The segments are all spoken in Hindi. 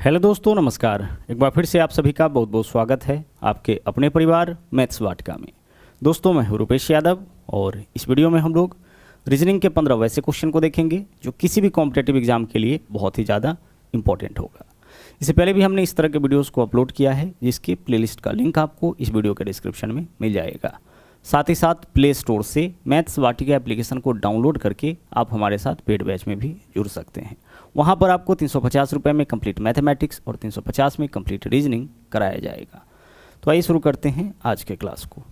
हेलो दोस्तों, नमस्कार। एक बार फिर से आप सभी का बहुत बहुत स्वागत है आपके अपने परिवार मैथ्स वाटिका में। दोस्तों, मैं हूं रुपेश यादव और इस वीडियो में हम लोग रीजनिंग के 15 वैसे क्वेश्चन को देखेंगे जो किसी भी कॉम्पिटेटिव एग्जाम के लिए बहुत ही ज़्यादा इंपॉर्टेंट होगा। इससे पहले भी हमने इस तरह के वीडियोज़ को अपलोड किया है, जिसकी प्लेलिस्ट का लिंक आपको इस वीडियो के डिस्क्रिप्शन में मिल जाएगा। साथ ही साथ प्ले स्टोर से मैथ्स वाटिका एप्लीकेशन को डाउनलोड करके आप हमारे साथ पेड बैच में भी जुड़ सकते हैं। वहाँ पर आपको 350 रुपये में कंप्लीट मैथमेटिक्स और 350 में कंप्लीट रीजनिंग कराया जाएगा। तो आइए शुरू करते हैं आज के क्लास को।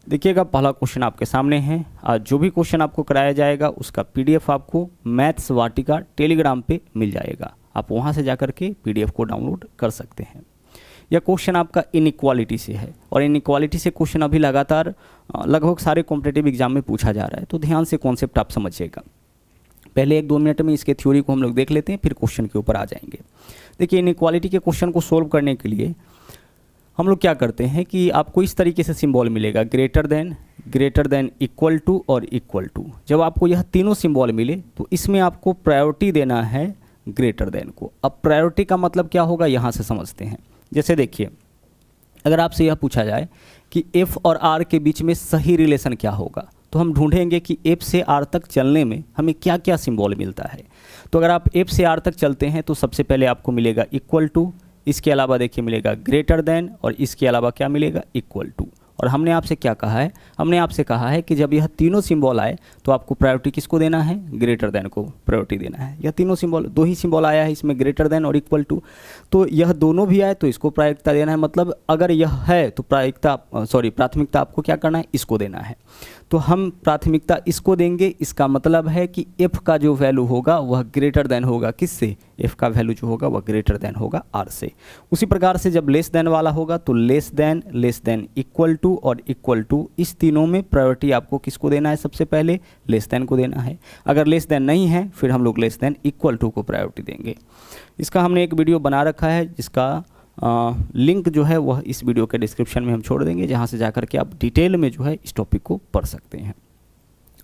देखिएगा, पहला क्वेश्चन आपके सामने है। आज जो भी क्वेश्चन आपको कराया जाएगा उसका पीडीएफ आपको मैथ्स वाटिका टेलीग्राम पे मिल जाएगा। आप वहाँ से जाकर के पीडीएफ को डाउनलोड कर सकते हैं। यह क्वेश्चन आपका इनइक्वालिटी से है और इनइक्वालिटी से क्वेश्चन अभी लगातार लगभग सारे कॉम्पिटेटिव एग्जाम में पूछा जा रहा है, तो ध्यान से कॉन्सेप्ट आप समझिएगा। पहले 1-2 मिनट में इसके थ्योरी को हम लोग देख लेते हैं, फिर क्वेश्चन के ऊपर आ जाएंगे। देखिए, इनइक्वालिटी के क्वेश्चन को सोल्व करने के लिए हम लोग क्या करते हैं कि आपको इस तरीके से सिंबल मिलेगा, ग्रेटर देन, इक्वल टू और इक्वल टू। जब आपको यह तीनों सिंबल मिले तो इसमें आपको प्रायोरिटी देना है ग्रेटर देन को। अब प्रायोरिटी का मतलब क्या होगा, यहाँ से समझते हैं। जैसे देखिए, अगर आपसे यह पूछा जाए कि एफ और आर के बीच में सही रिलेशन क्या होगा, तो हम ढूंढेंगे कि एफ से आर तक चलने में हमें क्या क्या सिंबल मिलता है। तो अगर आप एफ से आर तक चलते हैं तो सबसे पहले आपको मिलेगा इक्वल टू, इसके अलावा देखिए मिलेगा ग्रेटर देन और इसके अलावा क्या मिलेगा, इक्वल टू। और हमने आपसे क्या कहा है, हमने आपसे कहा है कि जब यह तीनों सिंबल आए तो आपको प्रायोरिटी किसको देना है, ग्रेटर देन को प्रायोरिटी देना है। यह तीनों सिंबल, 2 ही सिंबल आया है इसमें, ग्रेटर देन और इक्वल टू, तो यह दोनों भी आए तो इसको प्राथमिकता देना है। मतलब अगर यह है तो प्राथमिकता आपको क्या करना है, इसको देना है। तो हम प्राथमिकता इसको देंगे। इसका मतलब है कि f का जो वैल्यू होगा वह ग्रेटर देन होगा किससे, f का वैल्यू जो होगा वह ग्रेटर देन होगा r से। उसी प्रकार से जब लेस देन वाला होगा तो लेस देन, इक्वल टू और इक्वल टू, इस तीनों में प्रायोरिटी आपको किसको देना है, सबसे पहले लेस देन को देना है। अगर लेस देन नहीं है फिर हम लोग लेस देन इक्वल टू को प्रायोरिटी देंगे। इसका हमने एक वीडियो बना रखा है जिसका लिंक जो है वह इस वीडियो के डिस्क्रिप्शन में हम छोड़ देंगे, जहां से जाकर के आप डिटेल में जो है इस टॉपिक को पढ़ सकते हैं।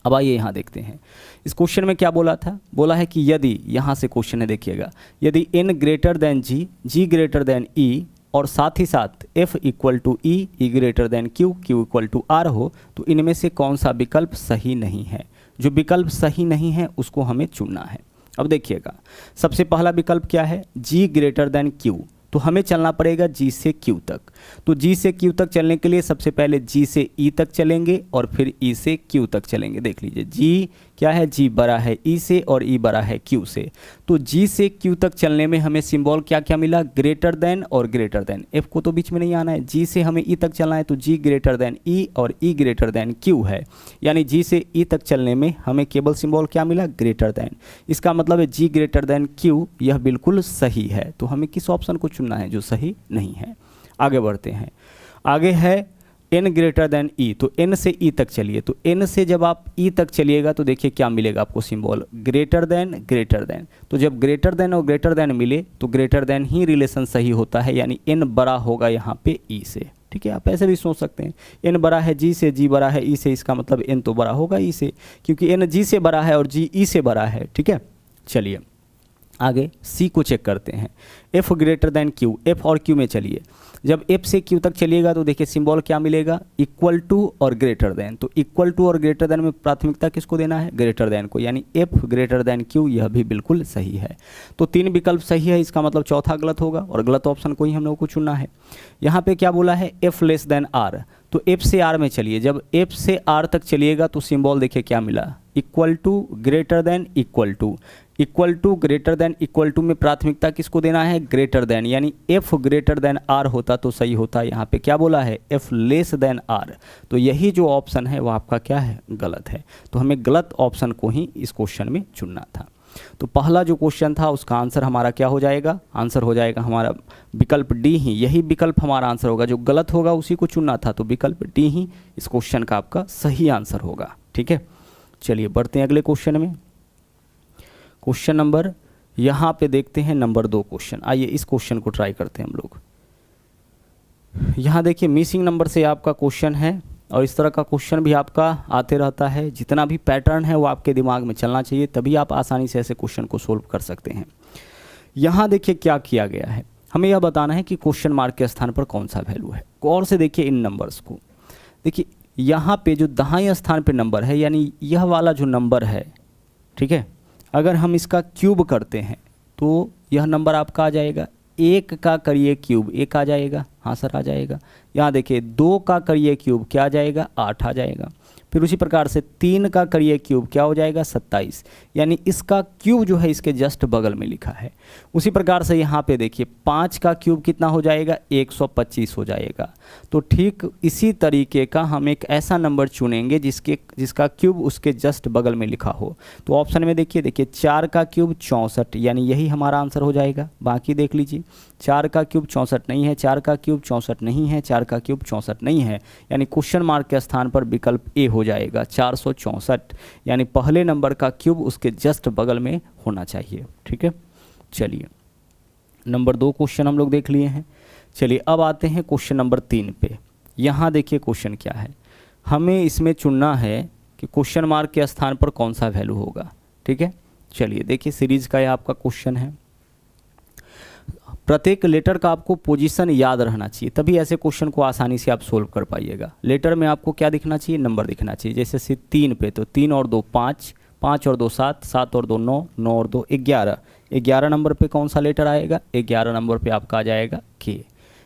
अब आइए यहाँ देखते हैं इस क्वेश्चन में क्या बोला था। बोला है कि यदि, यहाँ से क्वेश्चन है देखिएगा, यदि n greater than g, g greater than e और साथ ही साथ f equal to e, e greater than q, q equal to r हो तो इनमें से कौन सा विकल्प सही नहीं है। जो विकल्प सही नहीं है उसको हमें चुनना है। अब देखिएगा, सबसे पहला विकल्प क्या है, g ग्रेटर देन q, तो हमें चलना पड़ेगा G से Q तक। तो G से Q तक चलने के लिए सबसे पहले G से E तक चलेंगे और फिर E से Q तक चलेंगे। देख लीजिए, G क्या है, G बड़ा है E से और E बड़ा है Q से। तो G से Q तक चलने में हमें सिंबल क्या क्या मिला, ग्रेटर देन और ग्रेटर देन। F को तो बीच में नहीं आना है। G से हमें E तक चलना है तो G ग्रेटर देन E और E ग्रेटर देन Q है, यानी G से E तक चलने में हमें केवल सिंबल क्या मिला, ग्रेटर देन। इसका मतलब है G ग्रेटर देन Q, यह बिल्कुल सही है। तो हमें किस ऑप्शन को चुनना है, जो सही नहीं है। आगे बढ़ते हैं, आगे है n ग्रेटर देन e, तो n से e तक चलिए। तो n से जब आप e तक चलिएगा तो देखिए क्या मिलेगा आपको सिंबल, ग्रेटर देन। तो जब ग्रेटर देन और ग्रेटर देन मिले तो ग्रेटर देन ही रिलेशन सही होता है, यानी n बड़ा होगा यहाँ पे e से। ठीक है, आप ऐसे भी सोच सकते हैं, n बड़ा है g से, g बड़ा है e से, इसका मतलब n तो बड़ा होगा e से, क्योंकि n g से बड़ा है और g e से बड़ा है। ठीक है, चलिए आगे C को चेक करते हैं, F greater than Q, F और Q में चलिए। जब F से Q तक चलिएगा तो देखिए सिंबल क्या मिलेगा, इक्वल टू और ग्रेटर देन। तो इक्वल टू और ग्रेटर देन में प्राथमिकता किसको देना है, ग्रेटर देन को, यानी F ग्रेटर देन Q, यह भी बिल्कुल सही है। तो 3 विकल्प सही है, इसका मतलब चौथा गलत होगा और गलत ऑप्शन को ही हम लोग को चुनना है। यहाँ पे क्या बोला है, F लेस देन R, तो F से R में चलिए। जब F से R तक चलिएगा तो सिंबल देखिए क्या मिला, equal to greater than equal to. Equal to greater than equal to में प्राथमिकता किसको देना है, ग्रेटर देन, यानी F ग्रेटर देन R होता तो सही होता। यहाँ पे क्या बोला है, F लेस देन R, तो यही जो ऑप्शन है वो आपका क्या है, गलत है। तो हमें गलत ऑप्शन को ही इस क्वेश्चन में चुनना था। तो पहला जो क्वेश्चन था उसका आंसर हमारा क्या हो जाएगा, आंसर हो जाएगा हमारा विकल्प डी ही। यही विकल्प हमारा आंसर होगा, जो गलत होगा उसी को चुनना था। तो विकल्प डी ही इस क्वेश्चन का आपका सही आंसर होगा। ठीक है, चलिए बढ़ते हैं अगले क्वेश्चन में। क्वेश्चन नंबर यहाँ पे देखते हैं नंबर 2 क्वेश्चन। आइए इस क्वेश्चन को ट्राई करते हैं हम लोग। यहाँ देखिए मिसिंग नंबर से आपका क्वेश्चन है और इस तरह का क्वेश्चन भी आपका आते रहता है। जितना भी पैटर्न है वो आपके दिमाग में चलना चाहिए, तभी आप आसानी से ऐसे क्वेश्चन को सोल्व कर सकते हैं। यहाँ देखिए क्या किया गया है, हमें यह बताना है कि क्वेश्चन मार्क के स्थान पर कौन सा वैल्यू है। गौर से देखिए इन नंबर्स को, देखिए यहाँ पे जो दाएं स्थान पे नंबर है यानी यह वाला जो नंबर है, ठीक है, अगर हम इसका क्यूब करते हैं तो यह नंबर आपका आ जाएगा, 1 का करिए क्यूब 1 आ जाएगा, हाँ सर आ जाएगा। यहाँ देखिए 2 का करिए क्यूब क्या आ जाएगा, 8 आ जाएगा। फिर उसी प्रकार से 3 का करिए क्यूब क्या हो जाएगा, 27, यानी इसका क्यूब जो है इसके जस्ट बगल में लिखा है। उसी प्रकार से यहाँ पे देखिए 5 का क्यूब कितना हो जाएगा, 125 हो जाएगा। तो ठीक इसी तरीके का हम एक ऐसा नंबर चुनेंगे जिसका क्यूब उसके जस्ट बगल में लिखा हो। तो ऑप्शन में देखिए 4 का क्यूब 64, यानी यही हमारा आंसर हो जाएगा। बाकी देख लीजिए 4 का क्यूब 64 नहीं है, 4 का क्यूब 64 नहीं है, 4 का क्यूब 64 नहीं है, यानी क्वेश्चन मार्क के स्थान पर विकल्प ए हो जाएगा 464, यानी पहले नंबर का क्यूब उसके जस्ट बगल में होना चाहिए। ठीक है, चलिए नंबर 2 क्वेश्चन हम लोग देख लिए हैं। चलिए अब आते हैं क्वेश्चन नंबर 3 पे। यहाँ देखिए क्वेश्चन क्या है, हमें इसमें चुनना है कि क्वेश्चन मार्क के स्थान पर कौन सा वैल्यू होगा। ठीक है, चलिए देखिए सीरीज का यह आपका क्वेश्चन है। प्रत्येक लेटर का आपको पोजीशन याद रहना चाहिए, तभी ऐसे क्वेश्चन को आसानी से आप सोल्व कर पाइएगा। लेटर में आपको क्या दिखना चाहिए, नंबर दिखना चाहिए। जैसे 3 पे तो 3 और 2 5, 5 और 2 7, 7 और 2 9, 9 और 2 11, 11 नंबर पे कौन सा लेटर आएगा, 11 नंबर पे आपका आ जाएगा के।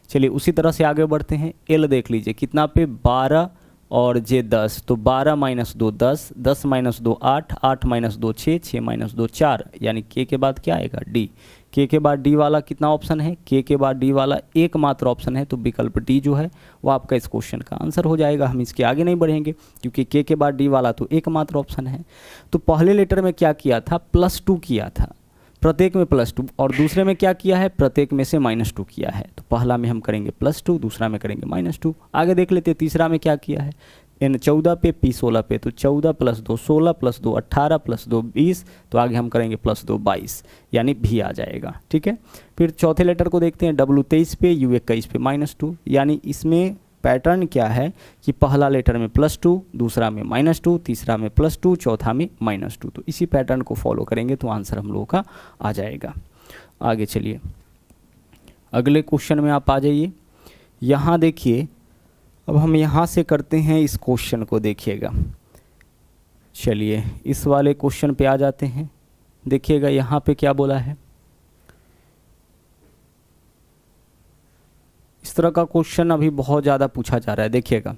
चलिए उसी तरह से आगे बढ़ते हैं। एल देख लीजिए कितना पे 12 और जे 10, तो 12 - 2 10, 10 - 2 8, 8 - 2 6, 6 - 2 4, यानी के बाद क्या आएगा, डी। के बाद डी वाला कितना ऑप्शन है, के बाद डी वाला एकमात्र ऑप्शन है, तो विकल्प डी जो है वो आपका इस क्वेश्चन का आंसर हो जाएगा। हम इसके आगे नहीं बढ़ेंगे क्योंकि के बाद डी वाला तो एकमात्र ऑप्शन है। तो पहले लेटर में क्या किया था, +2 किया था, प्रत्येक में +2, और दूसरे में क्या किया है, प्रत्येक में से -2 किया है। तो पहला में हम करेंगे +2, दूसरा में करेंगे -2। आगे देख लेते हैं तीसरा में क्या किया है, N 14 पे P 16 पे, तो 14 + 2 16 + 2 18 + 2 20, तो आगे हम करेंगे +2 22, यानी भी आ जाएगा। ठीक है, फिर चौथे लेटर को देखते हैं, W 23 पे U 21 पे -2, यानी इसमें पैटर्न क्या है कि पहला लेटर में +2, दूसरा में -2, तीसरा में +2, चौथा में -2। तो इसी पैटर्न को फॉलो करेंगे तो आंसर हम लोगों का आ जाएगा। आगे चलिए अगले क्वेश्चन में आप आ जाइए। यहाँ देखिए अब हम यहाँ से करते हैं इस क्वेश्चन को, देखिएगा। चलिए इस वाले क्वेश्चन पे आ जाते हैं। देखिएगा यहाँ पे क्या बोला है, इस तरह का क्वेश्चन अभी बहुत ज़्यादा पूछा जा रहा है। देखिएगा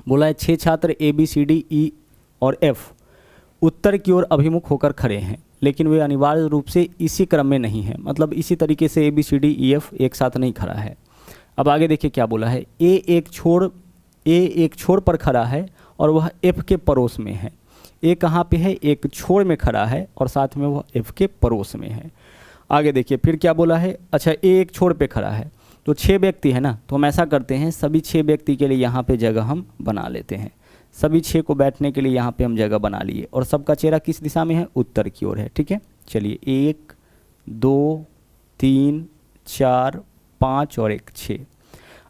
बोला है 6 छात्र ABCDE और F उत्तर की ओर अभिमुख होकर खड़े हैं, लेकिन वे अनिवार्य रूप से इसी क्रम में नहीं है, मतलब इसी तरीके से ABCDEF एक साथ नहीं खड़ा है। अब आगे देखिए क्या बोला है, ए एक छोर पर खड़ा है और वह F के पड़ोस में है। ए कहाँ पे है, एक छोर में खड़ा है और साथ में वह F के पड़ोस में है। आगे देखिए फिर क्या बोला है, अच्छा ए एक छोर पे खड़ा है तो 6 व्यक्ति है ना, तो हम ऐसा करते हैं सभी 6 व्यक्ति के लिए यहाँ पे जगह हम बना लेते हैं। सभी 6 को बैठने के लिए यहाँ पे हम जगह बना लिए और सबका चेहरा किस दिशा में है, उत्तर की ओर है। ठीक है, चलिए 1 2 3 4 5 और 1 6।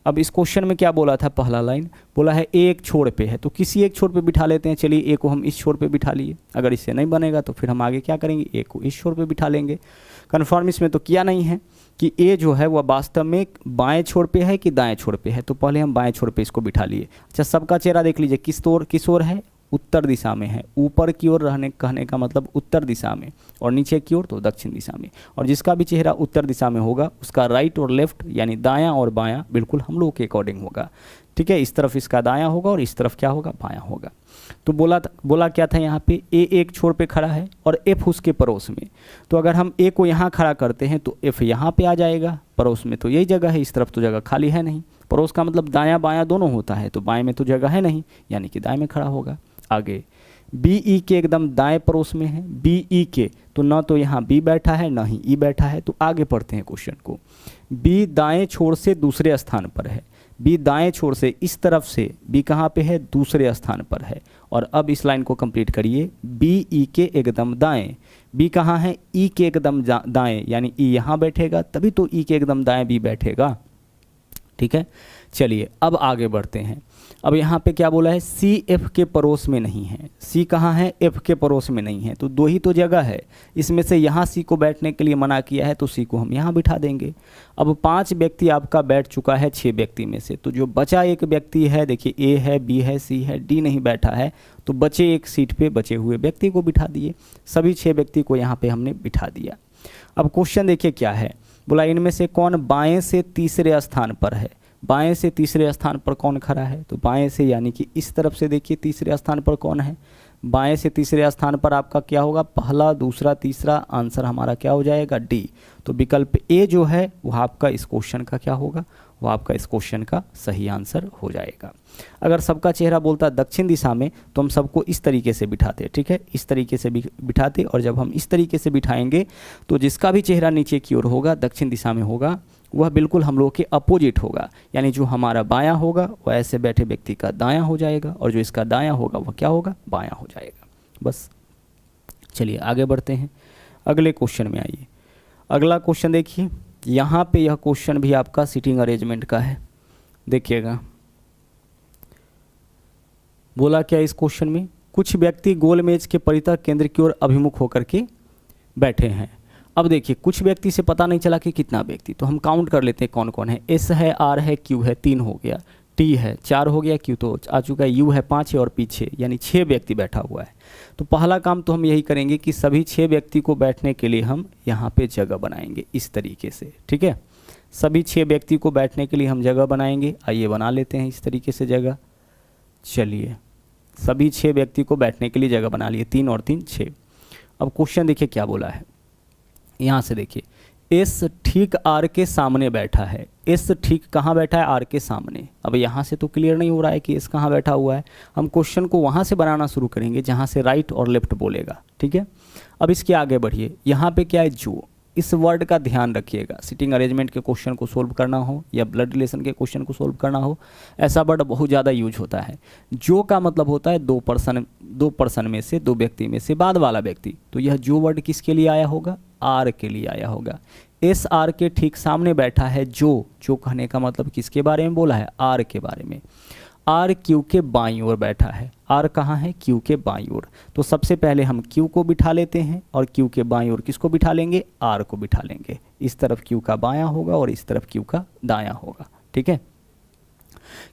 अब इस क्वेश्चन में क्या बोला था, पहला लाइन बोला है ए एक छोर पे है, तो किसी एक छोर पे बिठा लेते हैं। चलिए ए को हम इस छोर पे बिठा लिए, अगर इससे नहीं बनेगा तो फिर हम आगे क्या करेंगे, ए को इस छोर पे बिठा लेंगे। कन्फर्म इसमें तो किया नहीं है कि ए जो है वह वास्तव में बाएं छोर पे है कि दाएं छोर पे है, तो पहले हम बाएं छोर पे इसको बिठा लिए। अच्छा सबका चेहरा देख लीजिए किस ओर है, उत्तर दिशा में है। ऊपर की ओर रहने कहने का मतलब उत्तर दिशा में, और नीचे की ओर तो दक्षिण दिशा में। और जिसका भी चेहरा उत्तर दिशा में होगा उसका राइट और लेफ्ट यानी दायां और बायां बिल्कुल हम लोगों के अकॉर्डिंग होगा। ठीक है, इस तरफ इसका दायां होगा और इस तरफ क्या होगा, बायां होगा। तो बोला क्या था यहाँ पे, ए एक छोर पे खड़ा है और एफ उसके पड़ोस में। तो अगर हम ए को यहाँ खड़ा करते हैं तो एफ यहाँ पे आ जाएगा, पड़ोस में तो यही जगह है, इस तरफ तो जगह खाली है नहीं। पड़ोस का मतलब दायां बायां दोनों होता है, तो बाएं में तो जगह है नहीं, यानी कि दाएं में खड़ा होगा। आगे बी ई के एकदम दाएं पड़ोस में है, बी ई के तो ना तो यहाँ बी बैठा है ना ही ई बैठा है। तो आगे पढ़ते हैं क्वेश्चन को। बी दाएं छोर से दूसरे स्थान पर है, बी दाएं छोर से इस तरफ से बी कहाँ पे है, दूसरे स्थान पर है। और अब इस लाइन को कंप्लीट करिए, बी ई के एकदम दाएं, बी कहाँ है, ई के एकदम दाएं, यानी ई यहाँ बैठेगा तभी तो ई के एकदम दाएं बी बैठेगा। ठीक है, चलिए अब आगे बढ़ते हैं। अब यहाँ पे क्या बोला है, सी एफ के पड़ोस में नहीं है। सी कहाँ है, एफ के पड़ोस में नहीं है, तो दो ही तो जगह है, इसमें से यहाँ सी को बैठने के लिए मना किया है तो सी को हम यहाँ बिठा देंगे। अब 5 व्यक्ति आपका बैठ चुका है 6 व्यक्ति में से, तो जो बचा एक व्यक्ति है, देखिए ए है, बी है, सी है, डी नहीं बैठा है, तो बचे एक सीट पे बचे हुए व्यक्ति को बिठा दिए। सभी 6 व्यक्ति को यहाँ पे हमने बिठा दिया। अब क्वेश्चन देखिए क्या है, बोला इनमें से कौन बाएं से तीसरे स्थान पर है। बाएं से तीसरे स्थान पर कौन खड़ा है, तो बाएं से यानी कि इस तरफ से देखिए तीसरे स्थान पर कौन है। बाएं से तीसरे स्थान पर आपका क्या होगा, पहला, दूसरा, तीसरा, आंसर हमारा क्या हो जाएगा, डी। तो विकल्प ए जो है वह आपका इस क्वेश्चन का क्या होगा, वो आपका इस क्वेश्चन का सही आंसर हो जाएगा। अगर सबका चेहरा बोलता दक्षिण दिशा में तो हम सबको इस तरीके से बिठाते, ठीक है, इस तरीके से बिठाते, और जब हम इस तरीके से बिठाएंगे तो जिसका भी चेहरा नीचे की ओर होगा, दक्षिण दिशा में होगा, वह बिल्कुल हम लोग के अपोजिट होगा, यानी जो हमारा बायां होगा वह ऐसे बैठे व्यक्ति का दायां हो जाएगा, और जो इसका दायां होगा वह क्या होगा, बायां हो जाएगा। बस चलिए आगे बढ़ते हैं, अगले क्वेश्चन में आइए। अगला क्वेश्चन देखिए, यहाँ पे यह क्वेश्चन भी आपका सीटिंग अरेंजमेंट का है। देखिएगा बोला क्या इस क्वेश्चन में, कुछ व्यक्ति गोल मेज के परितः केंद्र की ओर अभिमुख होकर के बैठे हैं। अब देखिए कुछ व्यक्ति से पता नहीं चला कि कितना व्यक्ति, तो हम काउंट कर लेते हैं कौन कौन है। एस है, आर है, क्यू है, 3 हो गया, टी है 4 हो गया, क्यू तो आ चुका है, यू है 5 है और पीछे यानी 6 व्यक्ति बैठा हुआ है। तो पहला काम तो हम यही करेंगे कि सभी 6 व्यक्ति को बैठने के लिए हम यहाँ पे जगह बनाएंगे इस तरीके से, ठीक है। सभी 6 व्यक्ति को बैठने के लिए हम जगह बनाएंगे। आइए बना लेते हैं इस तरीके से जगह। चलिए सभी 6 व्यक्ति को बैठने के लिए जगह बना लिए, 3 और 3 6। अब क्वेश्चन देखिए क्या बोला है, यहाँ से देखिए एस ठीक आर के सामने बैठा है। एस ठीक कहाँ बैठा है, आर के सामने। अब यहाँ से तो क्लियर नहीं हो रहा है कि एस कहाँ बैठा हुआ है, हम क्वेश्चन को वहाँ से बनाना शुरू करेंगे जहाँ से राइट और लेफ्ट बोलेगा, ठीक है। अब इसके आगे बढ़िए, यहाँ पे क्या है, जो। इस वर्ड का ध्यान रखिएगा, सिटिंग अरेंजमेंट के क्वेश्चन को सोल्व करना हो या ब्लड रिलेशन के क्वेश्चन को सोल्व करना हो, ऐसा वर्ड बहुत ज़्यादा यूज होता है। जो का मतलब होता है दो पर्सन में से, 2 व्यक्ति में से बाद वाला व्यक्ति। तो यह जो वर्ड किसके लिए आया होगा, आर के लिए आया होगा। एस आर के ठीक सामने बैठा है जो कहने का मतलब किसके बारे में बोला है, आर के बारे में। आर क्यू के बाईं ओर बैठा है। आर कहाँ है, क्यू के बाईं ओर। तो सबसे पहले हम क्यू को बिठा लेते हैं और क्यू के बाईं ओर किसको बिठा लेंगे, आर को बिठा लेंगे। इस तरफ क्यू का बायां होगा और इस तरफ क्यू का दायां होगा, ठीक है।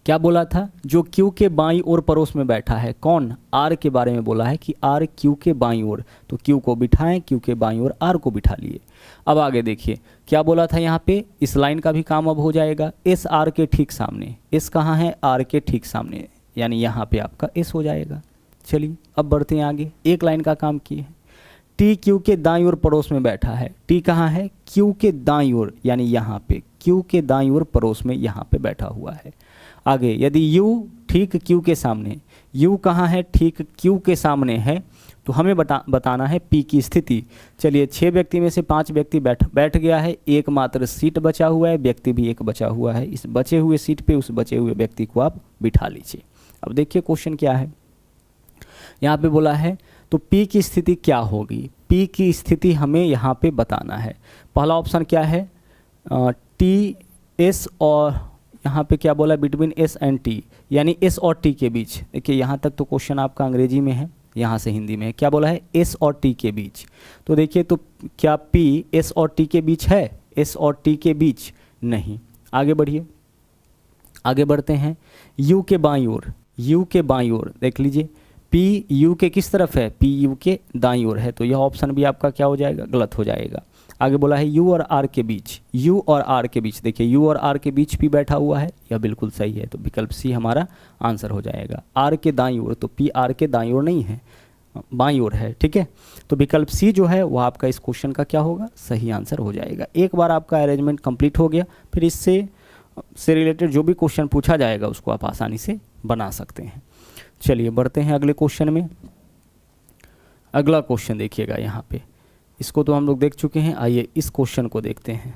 क्या बोला था, जो क्यू के बाईं ओर पड़ोस में बैठा है, कौन, आर के बारे में बोला है कि आर क्यू के बाईं ओर, तो क्यू को बिठाएं, क्यू के बाईं ओर आर को बिठा लिए। अब आगे देखिए क्या बोला था, यहाँ पे इस लाइन का भी काम अब हो जाएगा। एस आर के ठीक सामने, एस कहाँ है, आर के ठीक सामने, यानी यहाँ पे आपका एस हो जाएगा। चलिए अब बढ़ते हैं आगे, एक लाइन का काम किए। टी क्यू के दाईं ओर पड़ोस में बैठा है। टी कहाँ है, क्यू के दाईं ओर, यानी यहाँ पे क्यू के दाईं ओर पड़ोस में यहाँ पे बैठा हुआ है। आगे यदि U ठीक Q के सामने, U कहाँ है, ठीक Q के सामने है, तो हमें बताना है P की स्थिति। चलिए 6 व्यक्ति में से 5 व्यक्ति बैठ गया है, एकमात्र सीट बचा हुआ है, व्यक्ति भी एक बचा हुआ है। इस बचे हुए सीट पे उस बचे हुए व्यक्ति को आप बिठा लीजिए। अब देखिए क्वेश्चन क्या है, यहाँ पे बोला है तो P की स्थिति क्या होगी। P की स्थिति हमें यहाँ पे बताना है। पहला ऑप्शन क्या है, T S, और यहाँ पे क्या बोला, बिटवीन S एंड T, यानी S और T के बीच। देखिए यहाँ तक तो क्वेश्चन आपका अंग्रेजी में है, यहाँ से हिंदी में है। क्या बोला है, S और T के बीच। तो देखिए तो क्या P S और T के बीच है, S और T के बीच नहीं। आगे बढ़िए, आगे बढ़ते हैं। U के बाईं ओर, U के बाईं ओर देख लीजिए, P U के किस तरफ है, P U के दाईं ओर है, तो यह ऑप्शन भी आपका क्या हो जाएगा, गलत हो जाएगा। आगे बोला है U और R के बीच, U और R के बीच, देखिए U और R के बीच P बैठा हुआ है, यह बिल्कुल सही है, तो विकल्प C हमारा आंसर हो जाएगा। R के दाईं ओर, तो P R के दाईं ओर नहीं है, बाईं ओर है, ठीक है। तो विकल्प C जो है वह आपका इस क्वेश्चन का क्या होगा, सही आंसर हो जाएगा। एक बार आपका अरेंजमेंट कंप्लीट हो गया, फिर इससे रिलेटेड जो भी क्वेश्चन पूछा जाएगा उसको आप आसानी से बना सकते हैं। चलिए बढ़ते हैं अगले क्वेश्चन में। अगला क्वेश्चन देखिएगा यहाँ पे, इसको तो हम लोग देख चुके हैं, आइए इस क्वेश्चन को देखते हैं।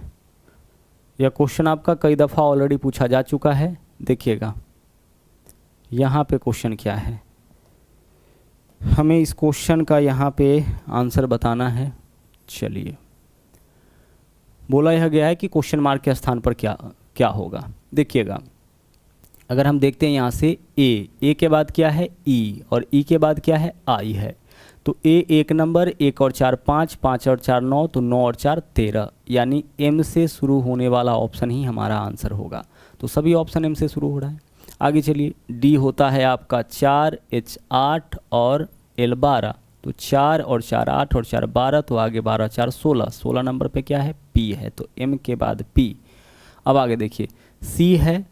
यह क्वेश्चन आपका कई दफ़ा ऑलरेडी पूछा जा चुका है। देखिएगा यहाँ पे क्वेश्चन क्या है, हमें इस क्वेश्चन का यहाँ पे आंसर बताना है। चलिए बोला यह गया है कि क्वेश्चन मार्क के स्थान पर क्या क्या होगा। देखिएगा अगर हम देखते हैं यहाँ से ए के बाद क्या है ई, और ई के बाद क्या है आई है, तो ए 1 नंबर, 1 और 4 5, 5 और 4 9, तो 9 और 4 13, यानी एम से शुरू होने वाला ऑप्शन ही हमारा आंसर होगा। तो सभी ऑप्शन एम से शुरू हो रहा है। आगे चलिए, डी होता है आपका 4 H 8 और L 12, तो 4 और 4 8 और 4 12, तो आगे 12 4 16, 16 नंबर पे क्या है पी है, तो एम के बाद पी। अब आगे देखिए, सी है,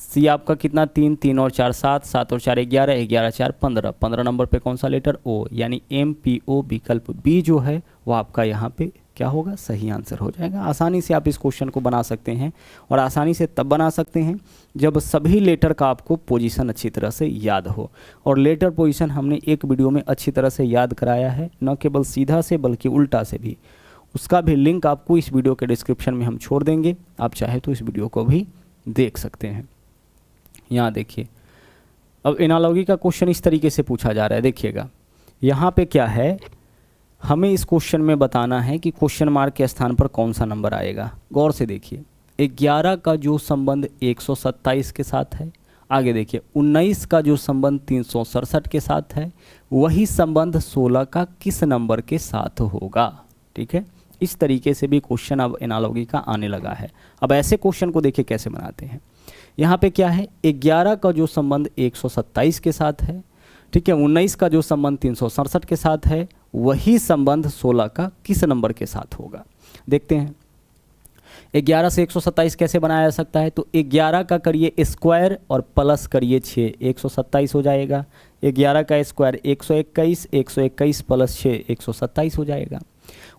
सी आपका कितना 3, 3 और 4 7, 7 और 4 11, 11 4 15, 15 नंबर पे कौन सा लेटर ओ, यानी एम पी ओ विकल्प बी जो है वो आपका यहाँ पे क्या होगा, सही आंसर हो जाएगा। आसानी से आप इस क्वेश्चन को बना सकते हैं, और आसानी से तब बना सकते हैं जब सभी लेटर का आपको पोजीशन अच्छी तरह से याद हो। और लेटर पोजीशन हमने एक वीडियो में अच्छी तरह से याद कराया है, न केवल सीधा से बल्कि उल्टा से भी। उसका भी लिंक आपको इस वीडियो के डिस्क्रिप्शन में हम छोड़ देंगे, आप चाहे तो इस वीडियो को भी देख सकते हैं। यहाँ देखिए, अब एनालॉजी का क्वेश्चन इस तरीके से पूछा जा रहा है, देखिएगा यहाँ पे क्या है, हमें इस क्वेश्चन में बताना है कि क्वेश्चन मार्क के स्थान पर कौन सा नंबर आएगा। गौर से देखिए, 11 का जो संबंध 127 के साथ है, आगे देखिए 19 का जो संबंध 367 के साथ है, वही संबंध 16 का किस नंबर के साथ होगा। ठीक है, इस तरीके से भी क्वेश्चन अब एनालॉजी का आने लगा है। अब ऐसे क्वेश्चन को देखिए कैसे बनाते हैं। यहाँ पे क्या है, 11 का जो संबंध 127 के साथ है, ठीक है, 19 का जो संबंध 367 के साथ है, वही संबंध 16 का किस नंबर के साथ होगा। देखते हैं 11 से 127 कैसे बनाया जा सकता है, तो 11 का करिए स्क्वायर और प्लस करिए 6, 127 हो जाएगा। 11 का स्क्वायर 121, 121 प्लस 6 127 हो जाएगा।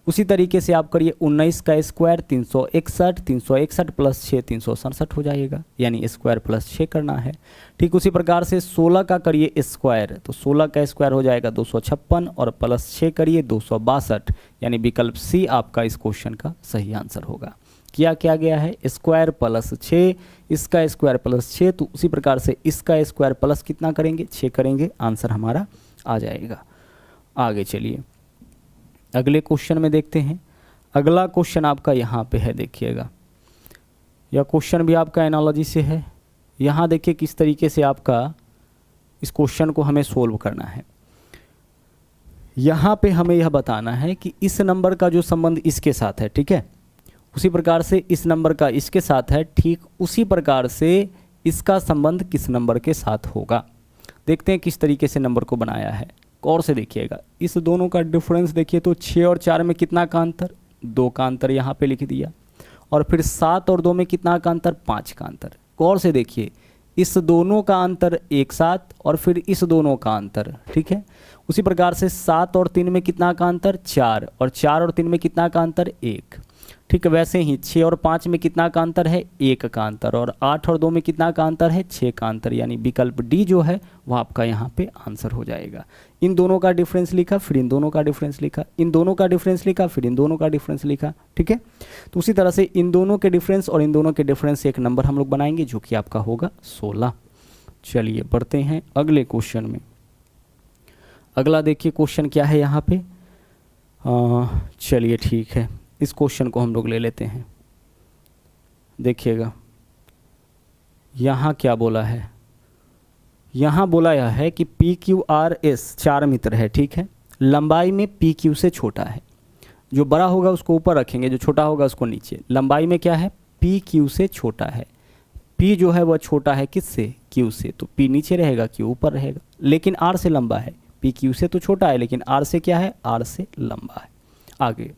उसी तरीके से आप करिए 19 का स्क्वायर 361, 361 प्लस 6 367 हो जाएगा, यानी स्क्वायर प्लस 6 करना है। ठीक उसी प्रकार से 16 का करिए स्क्वायर, तो 16 का स्क्वायर हो जाएगा 256 और प्लस 6 करिए 262, यानी विकल्प सी आपका इस क्वेश्चन का सही आंसर होगा। क्या गया है, स्क्वायर प्लस 6, इसका स्क्वायर प्लस 6, तो उसी प्रकार से इसका स्क्वायर प्लस कितना करेंगे 6 करेंगे, आंसर हमारा आ जाएगा। आगे चलिए अगले क्वेश्चन में देखते हैं। अगला क्वेश्चन आपका यहाँ पे है, देखिएगा यह क्वेश्चन भी आपका एनालॉजी से है। यहाँ देखिए किस तरीके से आपका इस क्वेश्चन को हमें सोल्व करना है। यहाँ पे हमें यह बताना है कि इस नंबर का जो संबंध इसके साथ है, ठीक है, उसी प्रकार से इस नंबर का इसके साथ है, ठीक उसी प्रकार से इसका संबंध किस नंबर के साथ होगा। देखते हैं किस तरीके से नंबर को बनाया है। और से देखिएगा, इस दोनों का डिफरेंस देखिए, तो 6 और 4 में कितना का अंतर, 2 का अंतर यहाँ पे लिख दिया, और फिर 7 और 2 में कितना का अंतर, 5 का अंतर। गौर से देखिए, इस दोनों का अंतर एक साथ और फिर इस दोनों का अंतर, ठीक है। उसी प्रकार से 7 और 3 में कितना का अंतर, 4, और 4 और 3 में कितना का अंतर, 1, ठीक है। वैसे ही 6 और 5 में कितना का अंतर है, 1 का अंतर, और 8 और 2 में कितना का अंतर है, 6 का अंतर, यानी विकल्प डी जो है वो आपका यहाँ पे आंसर हो जाएगा। इन दोनों का डिफरेंस लिखा, फिर इन दोनों का डिफरेंस लिखा, इन दोनों का डिफरेंस लिखा, फिर इन दोनों का डिफरेंस लिखा, ठीक है। तो उसी तरह से इन दोनों के डिफरेंस और इन दोनों के डिफरेंस से एक नंबर हम लोग बनाएंगे जो कि आपका होगा 16। चलिए बढ़ते हैं अगले क्वेश्चन में। अगला देखिए क्वेश्चन क्या है यहाँ पे, चलिए ठीक है, इस क्वेश्चन को हम लोग ले लेते हैं। देखिएगा यहाँ क्या बोला है, यहाँ बोला यह है कि पी क्यू आर एस 4 मित्र है, ठीक है, लंबाई में पी क्यू से छोटा है। जो बड़ा होगा उसको ऊपर रखेंगे, जो छोटा होगा उसको नीचे। लंबाई में क्या है, पी क्यू से छोटा है। पी जो है वह छोटा है किससे, क्यू से, तो पी नीचे रहेगा, क्यू ऊपर रहेगा, लेकिन आर से लंबा है। पी क्यू से तो छोटा है लेकिन आर से क्या है, आर से लंबा है। आगे,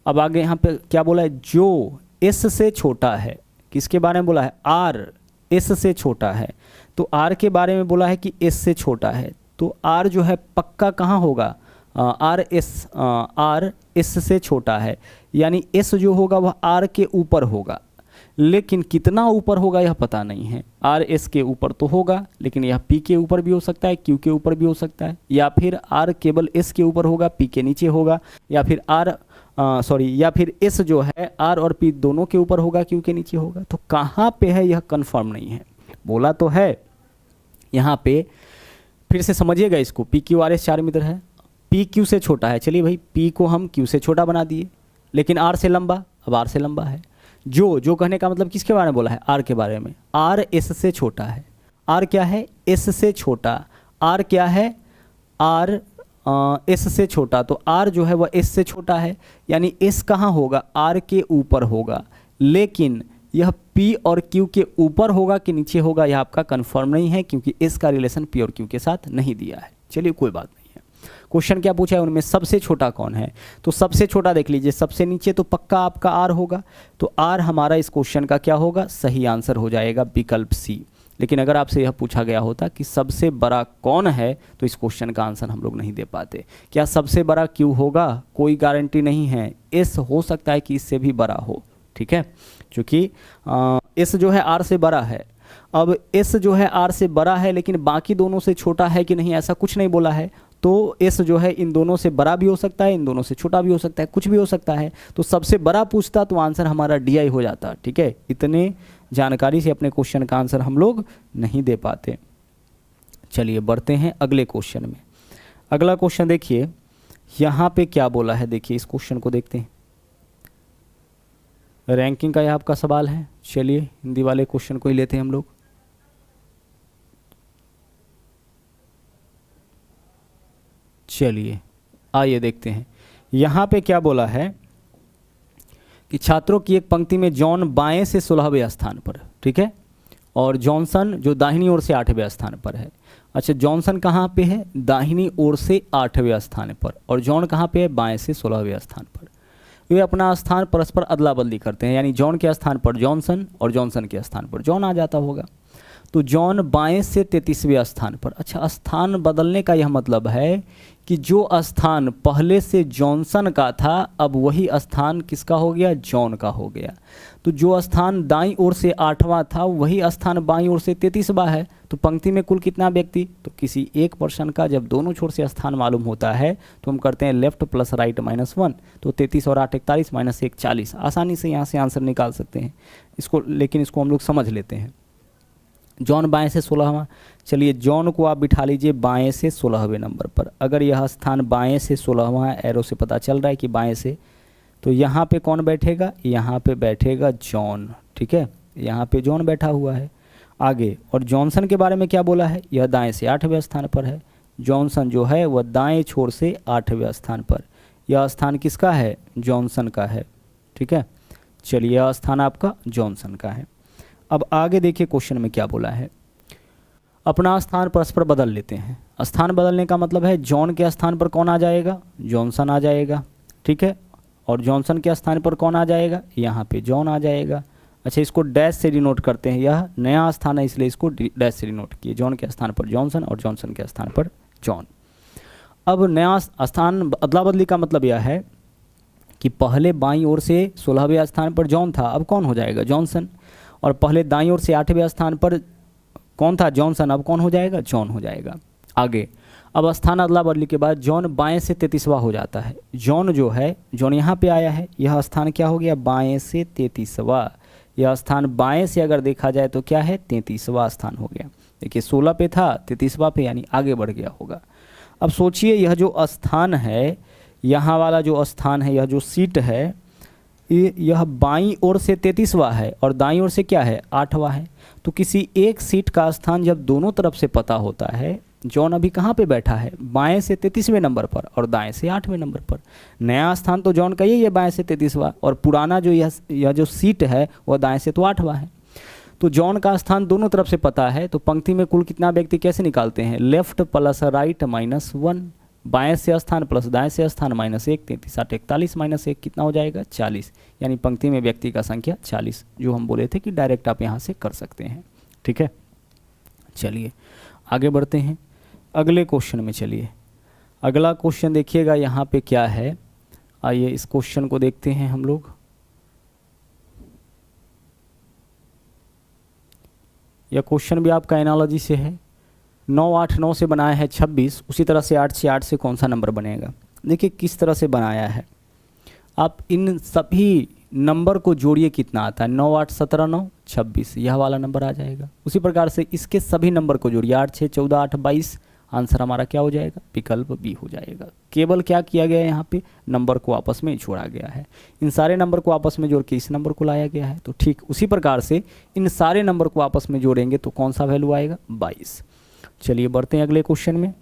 अब आगे यहाँ पे क्या बोला है, जो एस से छोटा है, किसके बारे में बोला है, आर एस से छोटा है, तो आर के बारे में बोला है कि एस से छोटा है, तो आर जो है पक्का कहाँ होगा, आर एस से छोटा है, यानी एस जो होगा वह आर के ऊपर होगा, लेकिन कितना ऊपर होगा यह पता नहीं है। आर एस के ऊपर तो होगा, लेकिन यह पी के ऊपर भी हो सकता है, क्यू के ऊपर भी हो सकता है, या फिर आर केवल एस के ऊपर होगा, पी के नीचे होगा, या फिर या फिर एस जो है आर और पी दोनों के ऊपर होगा, क्यू के नीचे होगा। तो कहाँ पे है यह कंफर्म नहीं है। बोला तो है यहाँ पे, फिर से समझिएगा इसको, पी क्यू आर एस 4 मित्र है, पी क्यू से छोटा है, चलिए भाई पी को हम क्यू से छोटा बना दिए, लेकिन आर से लंबा, अब आर से लंबा है। जो कहने का मतलब किसके बारे में बोला है, आर के बारे में, आर एस से छोटा है, आर क्या है, एस से छोटा, आर क्या है, आर एस से छोटा, तो आर जो है वह एस से छोटा है, यानी एस कहाँ होगा, आर के ऊपर होगा, लेकिन यह पी और क्यू के ऊपर होगा कि नीचे होगा यह आपका कंफर्म नहीं है, क्योंकि एस का रिलेशन पी और क्यू के साथ नहीं दिया है। चलिए कोई बात नहीं है। क्वेश्चन क्या पूछा है, उनमें सबसे छोटा कौन है, तो सबसे छोटा देख लीजिए, सबसे नीचे तो पक्का आपका आर होगा, तो आर हमारा इस क्वेश्चन का क्या होगा, सही आंसर हो जाएगा विकल्प सी। लेकिन अगर आपसे यह पूछा गया होता कि सबसे बड़ा कौन है, तो इस क्वेश्चन का आंसर हम लोग नहीं दे पाते। क्या सबसे बड़ा क्यू होगा, कोई गारंटी नहीं है, एस हो सकता है कि इससे भी बड़ा हो, ठीक है, क्योंकि एस जो है आर से बड़ा है। अब एस जो है आर से बड़ा है, लेकिन बाकी दोनों से छोटा है कि नहीं, ऐसा कुछ नहीं बोला है, तो एस जो है इन दोनों से बड़ा भी हो सकता है, इन दोनों से छोटा भी हो सकता है, कुछ भी हो सकता है। तो सबसे बड़ा पूछता तो आंसर हमारा डी हो जाता, ठीक है। इतने जानकारी से अपने क्वेश्चन का आंसर हम लोग नहीं दे पाते। चलिए बढ़ते हैं अगले क्वेश्चन में। अगला क्वेश्चन देखिए यहाँ पे क्या बोला है, देखिए इस क्वेश्चन को देखते हैं। रैंकिंग का यह आपका सवाल है। चलिए हिंदी वाले क्वेश्चन को ही लेते हैं हम लोग। चलिए आइए देखते हैं यहाँ पे क्या बोला है कि छात्रों की एक पंक्ति में जॉन बाएं से 16वें स्थान पर, ठीक है, और जॉनसन जो दाहिनी ओर से 8वें स्थान पर है। अच्छा, जॉनसन कहाँ पे है, दाहिनी ओर से 8वें स्थान पर, और जॉन कहाँ पे है, बाएं से 16वें स्थान पर। वे अपना स्थान परस्पर अदला बदली करते हैं, यानी जॉन के स्थान पर जॉनसन और जॉनसन के स्थान पर जॉन आ जाता होगा। तो जॉन बाएं से 33वें स्थान पर। अच्छा, स्थान बदलने का यह मतलब है कि जो स्थान पहले से जॉनसन का था, अब वही स्थान किसका हो गया, जॉन का हो गया। तो जो स्थान दाईं ओर से 8वां था, वही स्थान बाईं ओर से 33वां है। तो पंक्ति में कुल कितना व्यक्ति, तो किसी एक पर्सन का जब दोनों छोर से स्थान मालूम होता है तो हम करते हैं लेफ्ट प्लस राइट -1, तो 33 और 8 41 -1 40। आसानी से यहाँ से आंसर निकाल सकते हैं इसको, लेकिन इसको हम लोग समझ लेते हैं। जॉन बाएं से 16वां, चलिए जॉन को आप बिठा लीजिए बाएं से 16वें नंबर पर। अगर यह स्थान बाएं से 16वां, एरो से पता चल रहा है कि बाएं से, तो यहाँ पे कौन बैठेगा, यहाँ पे बैठेगा जॉन, ठीक है, यहाँ पे जॉन बैठा हुआ है। आगे, और जॉनसन के बारे में क्या बोला है, यह दाएं से 8वें स्थान पर है। जॉनसन जो है वह दाएं छोर से 8वें स्थान पर, यह स्थान किसका है, जॉनसन का है, ठीक है। चलिए यह स्थान आपका जॉनसन का है। अब आगे देखिए क्वेश्चन में क्या बोला है, अपना स्थान परस्पर बदल लेते हैं। स्थान बदलने का मतलब है जॉन के स्थान पर कौन आ जाएगा, जॉनसन आ जाएगा, ठीक है, और जॉनसन के स्थान पर कौन आ जाएगा, यहाँ पे जॉन आ जाएगा। अच्छा, इसको डैश से डिनोट करते हैं, यह नया स्थान है इसलिए इसको डैश से डिनोट किए। जॉन के स्थान पर जॉनसन और जॉनसन के स्थान पर जॉन। अब नया स्थान अदला बदली का मतलब यह है कि पहले बाईं ओर से 16वें स्थान पर जॉन था, अब कौन हो जाएगा, जॉनसन। और पहले दाईं ओर से 8वें स्थान पर कौन था, जॉनसन, अब कौन हो जाएगा, जॉन हो जाएगा। आगे, अब स्थान अदला बदली के बाद जॉन बाएं से 33वां हो जाता है। जॉन जो है, जॉन यहाँ पे आया है, यह स्थान क्या हो गया, बाएं से 33वां। यह स्थान बाएं से अगर देखा जाए तो क्या है, 33वां स्थान हो गया। देखिए 16 पे था, 33वां पे, यानी आगे बढ़ गया होगा। अब सोचिए यह जो स्थान है, यहाँ वाला जो स्थान है, यह जो सीट है, यह बाईं ओर से 33वां है और दाईं ओर से क्या है, 8वां है। तो किसी एक सीट का स्थान जब दोनों तरफ से पता होता है, जॉन अभी कहाँ पे बैठा है, बाएं से 33वें नंबर पर और दाएं से 8वें नंबर पर। नया स्थान तो जॉन का यही है, बाएं से 33वां, और पुराना जो यह जो सीट है वह दाएं से तो 8वां है। तो जॉन का स्थान दोनों तरफ से पता है, तो पंक्ति में कुल कितना व्यक्ति कैसे निकालते हैं, लेफ्ट प्लस राइट -1, बाएं से स्थान प्लस दाएं से स्थान -1, 33 8 41 -1 कितना हो जाएगा, 40। यानी पंक्ति में व्यक्ति का संख्या 40, जो हम बोले थे कि डायरेक्ट आप यहाँ से कर सकते हैं, ठीक है। चलिए आगे बढ़ते हैं अगले क्वेश्चन में। चलिए अगला क्वेश्चन देखिएगा यहाँ पे क्या है, आइए इस क्वेश्चन को देखते हैं हम लोग। यह क्वेश्चन भी आपका एनालॉजी से है। 9 8 9 से बनाया है 26, उसी तरह से 8 से कौन सा नंबर बनेगा। देखिए किस तरह से बनाया है, आप इन सभी नंबर को जोड़िए, कितना आता है, 9 8 17 9 26, यह वाला नंबर आ जाएगा। उसी प्रकार से इसके सभी नंबर को जोड़िए, 8 6 14 8 22, आंसर हमारा क्या हो जाएगा, विकल्प बी हो जाएगा। केवल क्या किया गया है यहाँ पे, नंबर को आपस में जोड़ा गया है, इन सारे नंबर को आपस में जोड़ के इस नंबर को लाया गया है। तो ठीक उसी प्रकार से इन सारे नंबर को आपस में जोड़ेंगे तो कौन सा वैल्यू आएगा, 22। चलिए बढ़ते हैं अगले क्वेश्चन में।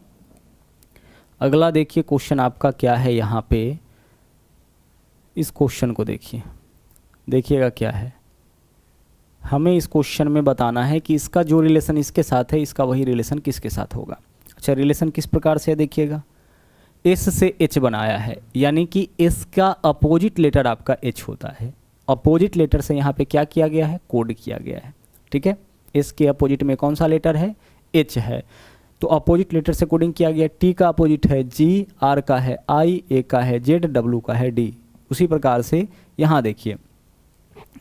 अगला देखिए क्वेश्चन आपका क्या है यहाँ पे, इस क्वेश्चन को देखिए, देखिएगा क्या है। हमें इस क्वेश्चन में बताना है कि इसका जो रिलेशन इसके साथ है, इसका वही रिलेशन किसके साथ होगा। अच्छा, रिलेशन किस प्रकार से है देखिएगा, एस से एच बनाया है, यानी कि एस का अपोजिट लेटर आपका एच होता है। अपोजिट लेटर से यहाँ पे क्या किया गया है, कोड किया गया है। ठीक है, एस के अपोजिट में कौन सा लेटर है, एच है, तो अपोजिट लेटर से कोडिंग किया गया। टी का अपोजिट है जी, आर का है आई, ए का है जेड, डब्ल्यू का है डी। उसी प्रकार से यहाँ देखिए,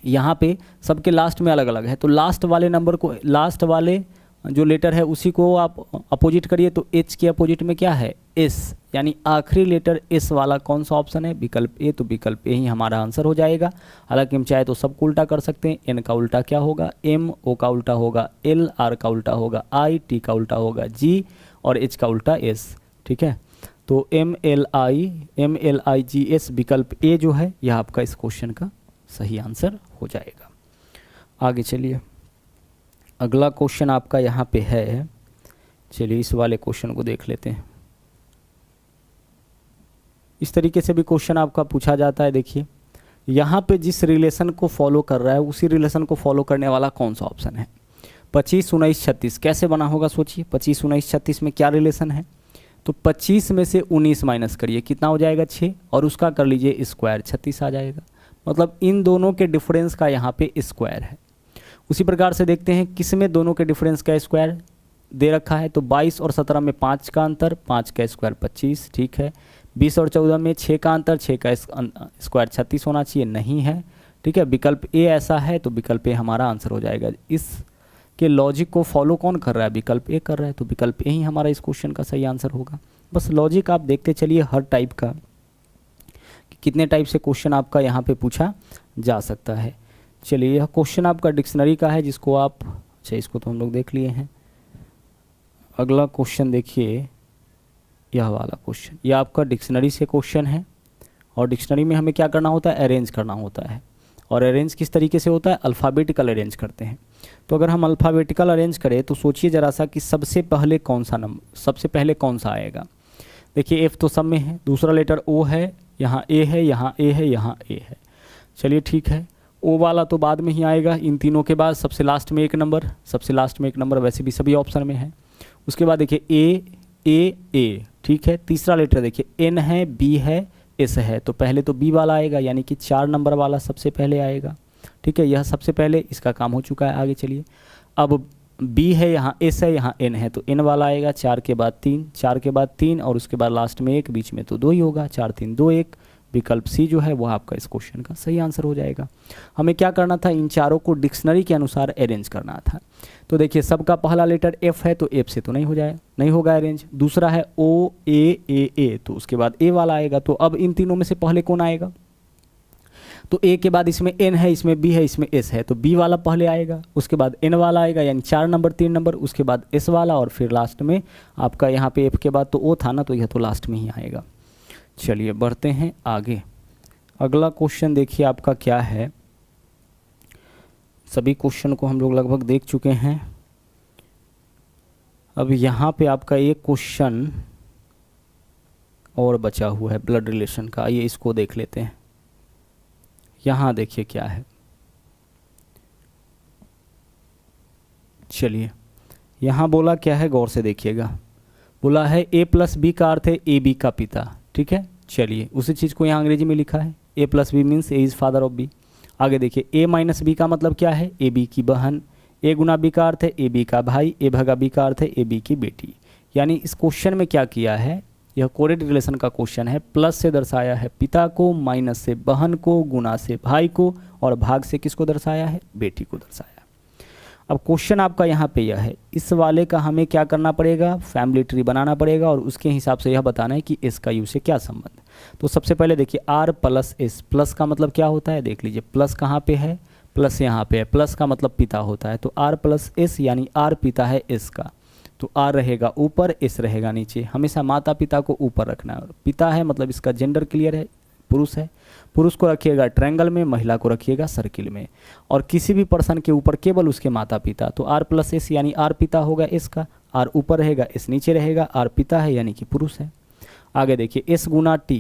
यहाँ पे सबके लास्ट में अलग अलग है, तो लास्ट वाले नंबर को, लास्ट वाले जो लेटर है उसी को आप अपोजिट करिए। तो एच के अपोजिट में क्या है, एस, यानी आखिरी लेटर एस वाला कौन सा ऑप्शन है, विकल्प ए। तो विकल्प ए ही हमारा आंसर हो जाएगा। हालांकि हम चाहे तो सबको उल्टा कर सकते हैं। एन का उल्टा क्या होगा, एम, ओ का उल्टा होगा एल, आर का उल्टा होगा आई, टी का उल्टा होगा जी, और एच का उल्टा एस। ठीक है, तो M L I G S, विकल्प ए जो है यह आपका इस क्वेश्चन का सही आंसर हो जाएगा। आगे चलिए, अगला क्वेश्चन आपका यहाँ पे है। चलिए इस वाले क्वेश्चन को देख लेते हैं। इस तरीके से भी क्वेश्चन आपका पूछा जाता है। देखिए यहाँ पे जिस रिलेशन को फॉलो कर रहा है उसी रिलेशन को फॉलो करने वाला कौन सा ऑप्शन है। 25, 19, 36 कैसे बना होगा सोचिए। 25, 19, 36 में क्या रिलेशन है, तो 25 में से 19 माइनस करिए, कितना हो जाएगा 6, और उसका कर लीजिए स्क्वायर, 36 आ जाएगा। मतलब इन दोनों के डिफरेंस का यहाँ पे स्क्वायर है। उसी प्रकार से देखते हैं किस में दोनों के डिफरेंस का स्क्वायर दे रखा है, तो 22 और 17 में 5 का अंतर, 5 का स्क्वायर 25। ठीक है, 20 और 14 में 6 का अंतर, 6 का स्क्वायर 36 होना चाहिए, नहीं है। ठीक है, विकल्प ए ऐसा है, तो विकल्प ए हमारा आंसर हो जाएगा। इसके लॉजिक को फॉलो कौन कर रहा है, विकल्प ए कर रहा है, तो विकल्प ए ही हमारा इस क्वेश्चन का सही आंसर होगा। बस लॉजिक आप देखते चलिए हर टाइप का, कितने टाइप से क्वेश्चन आपका यहाँ पे पूछा जा सकता है। चलिए यह क्वेश्चन आपका डिक्शनरी का है, जिसको आप, अच्छा इसको तो हम लोग देख लिए हैं। अगला क्वेश्चन देखिए, यह वाला क्वेश्चन, यह आपका डिक्शनरी से क्वेश्चन है, और डिक्शनरी में हमें क्या करना होता है, अरेंज करना होता है। और अरेंज किस तरीके से होता है, अल्फ़ाबेटिकल अरेंज करते हैं। तो अगर हम अल्फ़ाबेटिकल अरेंज करें तो सोचिए ज़रा सा कि सबसे पहले कौन सा नंबर, सबसे पहले कौन सा आएगा। देखिए एफ तो सब में है, दूसरा लेटर ओ है, यहाँ ए है, यहाँ ए है, यहाँ ए है। चलिए ठीक है, ओ वाला तो बाद में ही आएगा। इन तीनों के बाद सबसे लास्ट में एक नंबर, सबसे लास्ट में एक नंबर वैसे भी सभी ऑप्शन में है। उसके बाद देखिए ए, ठीक है। तीसरा लेटर देखिए एन है, बी है, एस है, तो पहले तो बी वाला आएगा, यानी कि 4 नंबर वाला सबसे पहले आएगा। ठीक है, यह सबसे पहले, इसका काम हो चुका है। आगे चलिए, अब बी है, यहाँ एस है, यहाँ एन है, तो एन वाला आएगा। 4 के बाद 3, 4 के बाद 3, और उसके बाद लास्ट में 1, बीच में तो 2 ही होगा। 4, 3, 2, 1। विकल्प सी जो है वो आपका इस क्वेश्चन का सही आंसर हो जाएगा। हमें क्या करना था, इन चारों को डिक्शनरी के अनुसार अरेंज करना था। तो देखिए सबका पहला लेटर एफ है, तो एफ से तो नहीं होगा अरेंज। दूसरा है ओ ए, तो उसके बाद ए वाला आएगा। तो अब इन तीनों में से पहले कौन आएगा, तो ए के बाद इसमें एन है, इसमें बी है, इसमें एस है, तो बी वाला पहले आएगा। उसके बाद एन वाला आएगा, यानी 4 नंबर 3 नंबर, उसके बाद एस वाला, और फिर लास्ट में आपका यहाँ पे एफ के बाद तो ओ था ना, तो यह तो लास्ट में ही आएगा। चलिए बढ़ते हैं आगे। अगला क्वेश्चन देखिए आपका क्या है। सभी क्वेश्चन को हम लोग लगभग देख चुके हैं। अब यहाँ पे आपका एक क्वेश्चन और बचा हुआ है ब्लड रिलेशन का, आइए इसको देख लेते हैं। यहाँ देखिए क्या है, चलिए यहाँ बोला क्या है, गौर से देखिएगा। बोला है ए प्लस बी का अर्थ है ए बी का पिता। ठीक है, चलिए उसी चीज़ को यहाँ अंग्रेजी में लिखा है, A plus B means A is father of B. आगे देखिए ए माइनस बी का मतलब क्या है, ए बी की बहन। ए गुना बी का अर्थ है ए बी का भाई। ए भगा बी का अर्थ है ए बी की बेटी। यानी इस क्वेश्चन में क्या किया है, यह कोरेड रिलेशन का क्वेश्चन है। प्लस से दर्शाया है पिता को, माइनस से बहन को, गुना से भाई को, और भाग से किसको दर्शाया है, बेटी को दर्शाया। अब क्वेश्चन आपका यहाँ पे यह है, इस वाले का हमें क्या करना पड़ेगा, फैमिली ट्री बनाना पड़ेगा, और उसके हिसाब से यह बताना है कि एस का यू से क्या संबंध। तो सबसे पहले देखिए आर प्लस एस, प्लस का मतलब क्या होता है, देख लीजिए प्लस कहाँ पे है, प्लस यहाँ पे है, प्लस का मतलब पिता होता है। तो आर प्लस एस यानी आर पिता है एस का, तो आर रहेगा ऊपर, एस रहेगा नीचे। हमेशा माता पिता को ऊपर रखना है। पिता है मतलब इसका जेंडर क्लियर है, पुरुष है। पुरुष को रखिएगा ट्रायंगल में, महिला को रखिएगा सर्किल में। और किसी भी पर्सन के ऊपर केवल उसके माता पिता, तो आर प्लस एस यानी आर पिता होगा एस का, आर ऊपर रहेगा एस नीचे रहेगा, आर पिता है यानी कि पुरुष है। आगे देखिए एस गुना टी,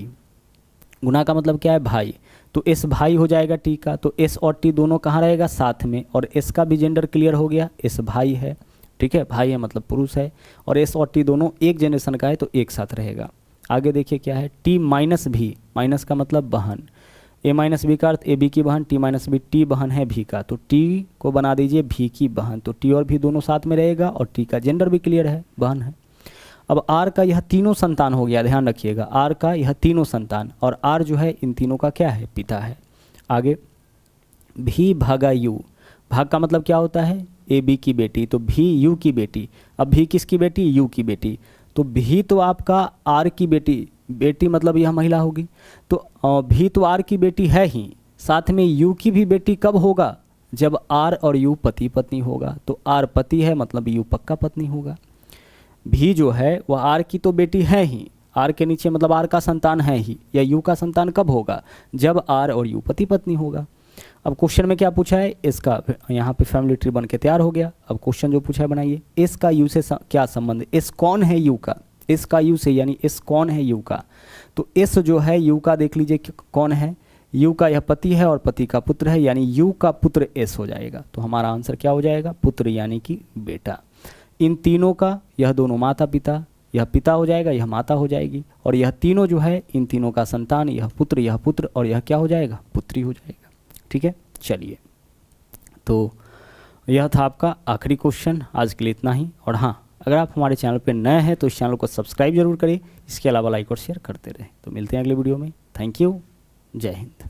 गुना का मतलब क्या है भाई, तो एस भाई हो जाएगा टी का, तो एस और टी दोनों कहाँ रहेगा साथ में, और एस का भी जेंडर क्लियर हो गया, एस भाई है, ठीक है, भाई है मतलब पुरुष है, और एस और टी दोनों एक जनरेशन का है तो एक साथ रहेगा। आगे देखिए क्या है, टी माइनस भी, माइनस का मतलब बहन, ए माइनस बी का अर्थ ए बी की बहन, टी माइनस बी टी बहन है भी का, तो टी को बना दीजिए भी की बहन, तो टी और भी दोनों साथ में रहेगा, और टी का जेंडर भी क्लियर है, बहन है। अब आर का यह तीनों संतान हो गया, ध्यान रखिएगा, आर का यह तीनों संतान, और आर जो है इन तीनों का क्या है, पिता है। आगे भी भागा यू, भाग का मतलब क्या होता है, ए बी की बेटी, तो भी यू की बेटी। अब भी किसकी बेटी, यू की बेटी, तो भी तो आपका आर की बेटी, बेटी मतलब यह महिला होगी, तो भी तो आर की बेटी है ही, साथ में यू की भी बेटी कब होगा, जब आर और यू पति पत्नी होगा, तो आर पति है मतलब यू पक्का पत्नी होगा। भी जो है वह आर की तो बेटी है ही, आर के नीचे मतलब आर का संतान है ही, या यू का संतान कब होगा, जब आर और यू पति पत्नी होगा। अब क्वेश्चन में क्या पूछा है, इसका यहाँ पे फैमिली ट्री बन के तैयार हो गया। अब क्वेश्चन जो पूछा है बनाइए, एस का यू से क्या संबंध, एस कौन है यू का, एस का यू से यानी एस कौन है यू का, तो एस जो है यू का देख लीजिए कौन है, यू का यह पति है और पति का पुत्र है, यानी यू का पुत्र एस हो जाएगा। तो हमारा आंसर क्या हो जाएगा, पुत्र यानी कि बेटा। इन तीनों का यह दोनों माता पिता, यह पिता हो जाएगा, यह माता हो जाएगी, और यह तीनों जो है इन तीनों का संतान, यह पुत्र और यह क्या हो जाएगा, पुत्री हो जाएगा। ठीक है, चलिए, तो यह था आपका आखिरी क्वेश्चन। आज के लिए इतना ही। और हाँ, अगर आप हमारे चैनल पर नए हैं तो इस चैनल को सब्सक्राइब जरूर करें, इसके अलावा लाइक और शेयर करते रहें। तो मिलते हैं अगले वीडियो में। थैंक यू, जय हिंद।